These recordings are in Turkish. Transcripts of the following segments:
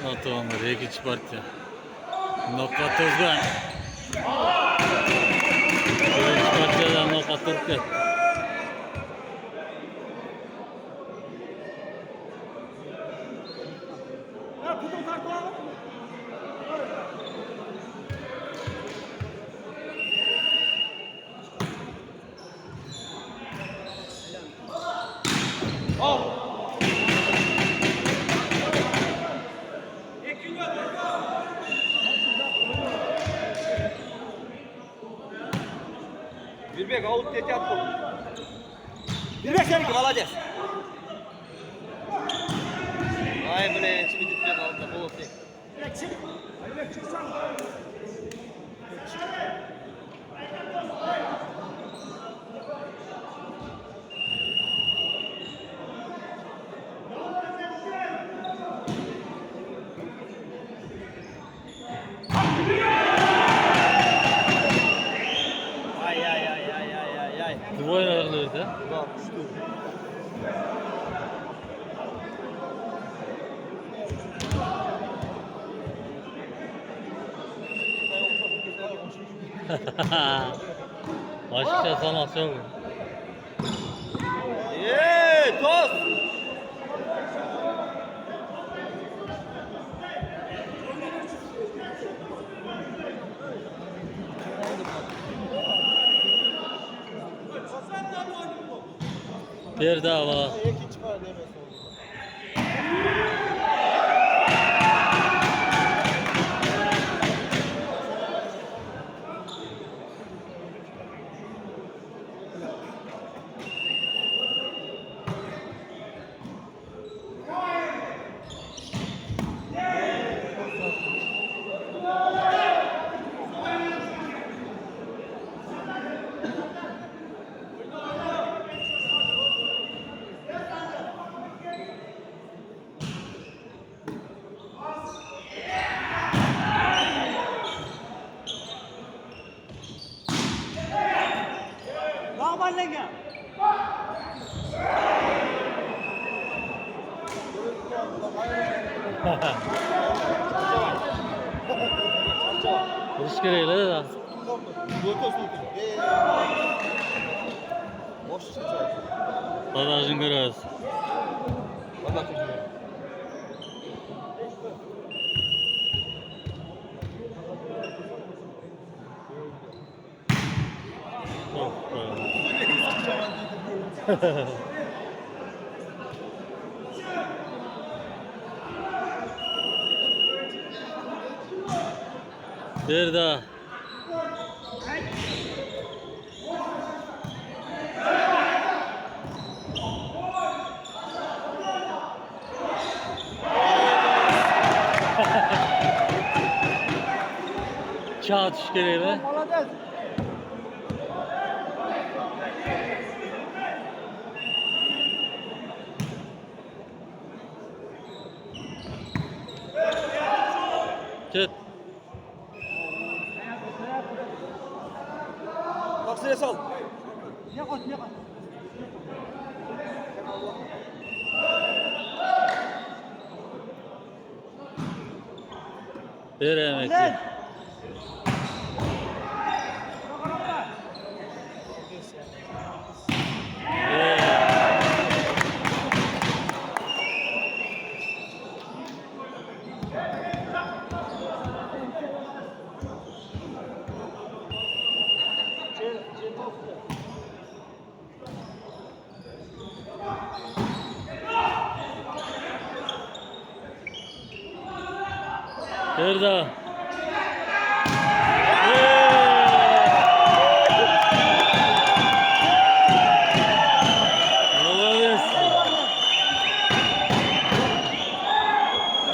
Atovanlar ekinchi partiya. Nokat o'zgan. Birinchi partiyadan nokat urib ketdi. Birbek alıp tek yaptı. Birbek seninki молодец. Ay блин, şimdi Birbek aldı da bol tek. Birbek çıksan. Двое ayarlıyor da. Bak uçtu. Aşkça sana çok. Toz. Bir daha var. Normallenger. Vuruş gereğiyle de. Badajın görüyoruz. Bir daha. Kağıt işgeleyle. Ket. Bak sıraya sal. Bir emekli. Bir daha.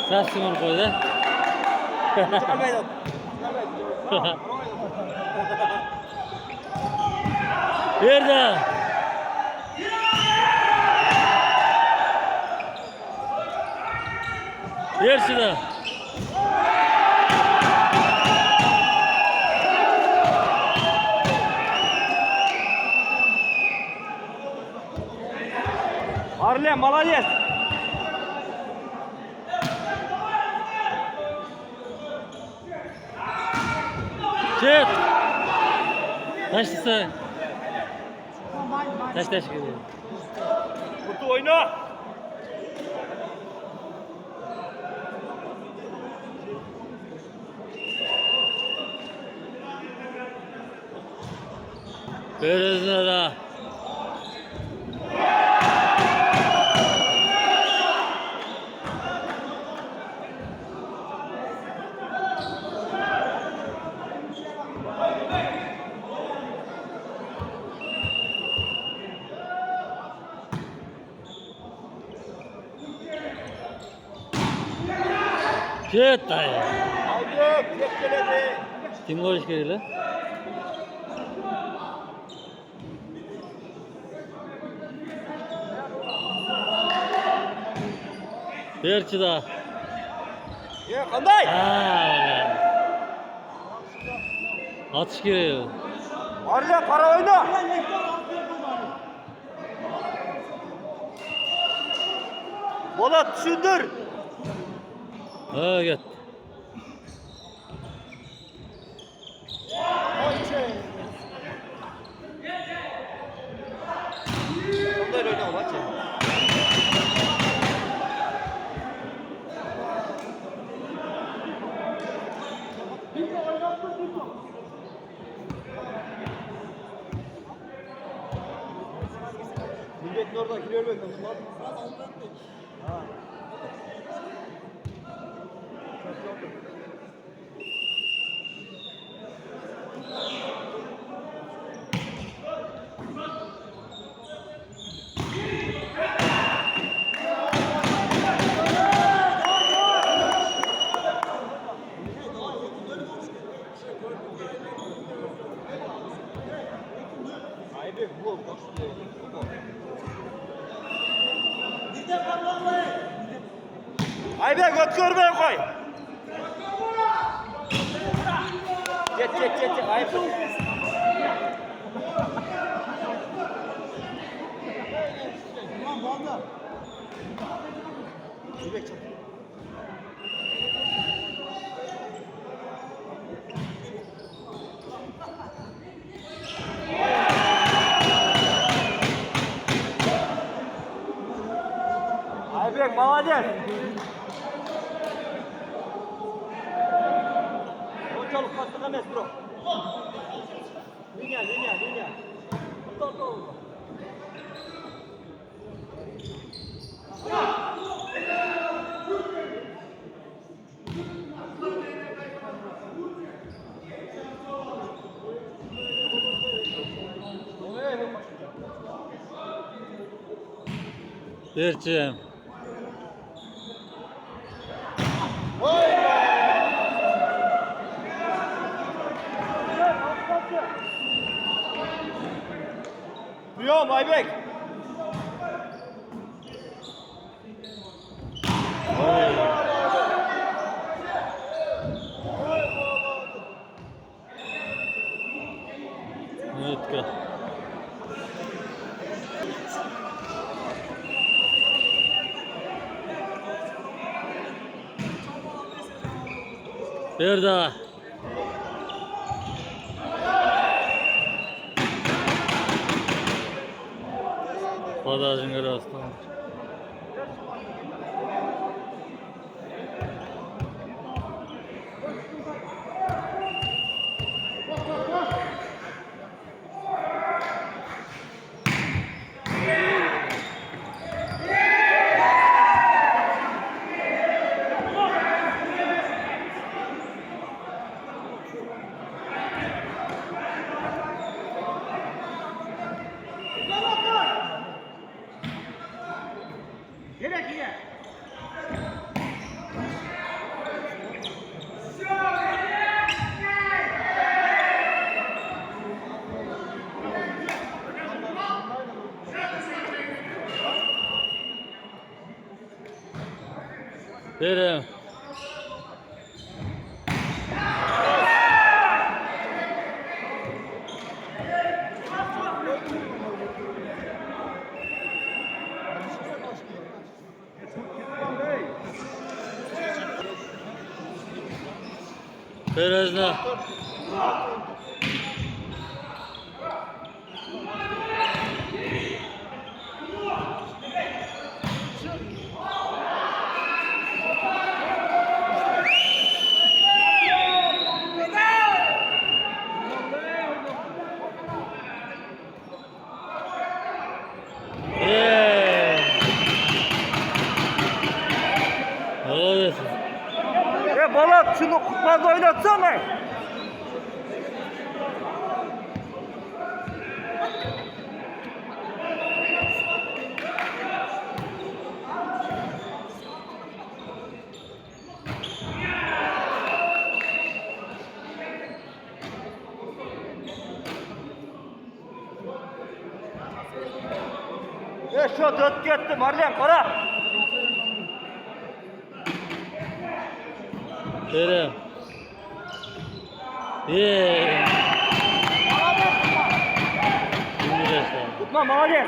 Sen sınır koydu. Bir daha. Bir şurada. Арлем, молодец! Çık. Taşlısın. Taş gidiyor. Kutu oyna. Böylesine daha. Git dayı. Haydi tekkeledi. Kim gol çıkarıyor lan? Bir daha. Ya kanday. Atış giriyor. Arya para oyna. Bolat düşündür. Ha git. Kanday oyna maç. Milletin orada giriyor mu? Haydi bu boş. Aybe göt görmeye koy. Get. Aybe. Tamam valla. Yürek çek. Aybe молодец. Oncalık katlık emes bro. Linya. Dur. Birçim. Duyuyorum Aybek. Nutka. Bir daha. Podajın arası. Derim. Berezna. Helal olsun. Balat şunu fazla oynatsana. Şu dört gitti Marlen para. Bere. Tutma Marlen.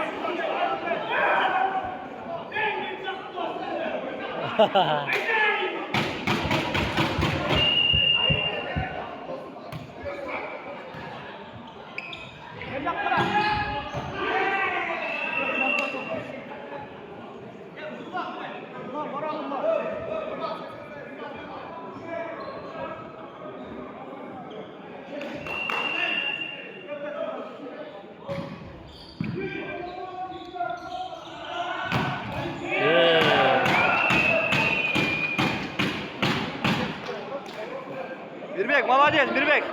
Mirbek, молодец, Mirbek.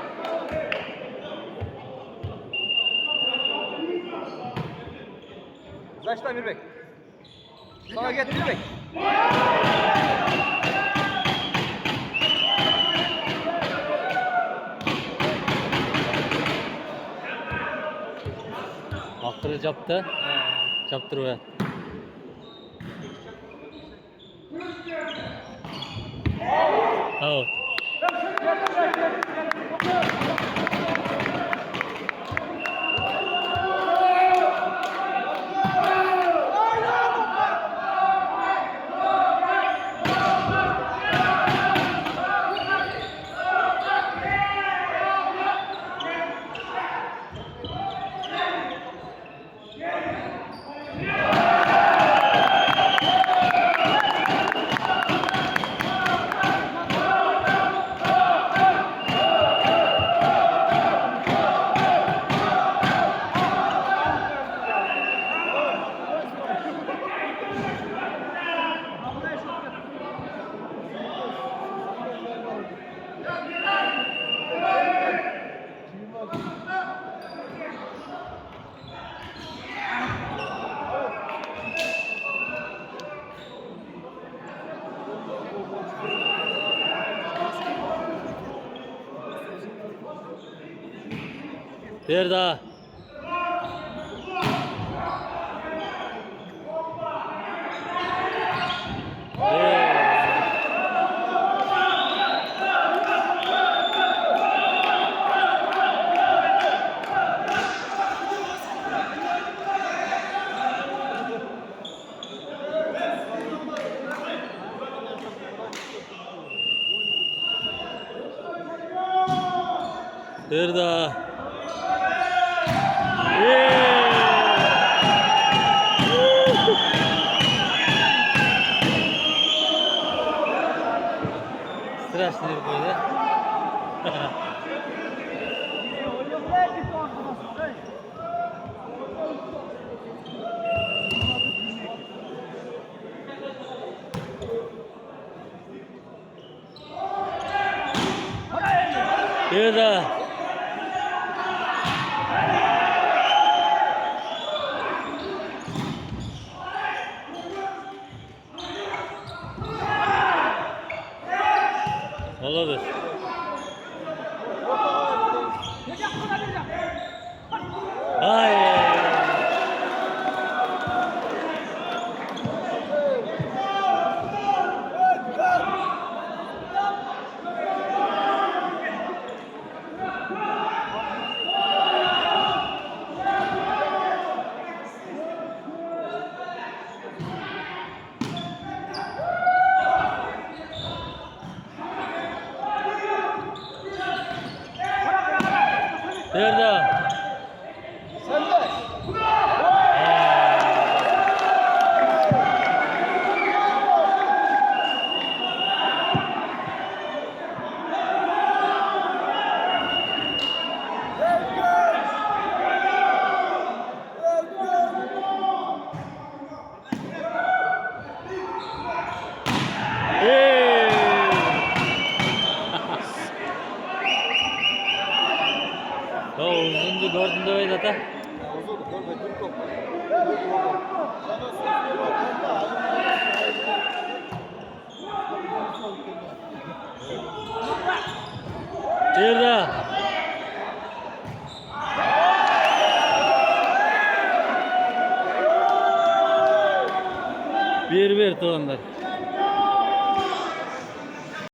Zaçta Mirbek. Sana get Mirbek. Akırı çaptı. Çaptırıyor. Out. Bir daha. Bir daha. Strasznie böyle. Bir daha. Olur. Hayır. Bir daha. Sen de. Ya uzundu gördün de öyle de. Uzun görme dur top. Bir daha. Bir tuğanlar.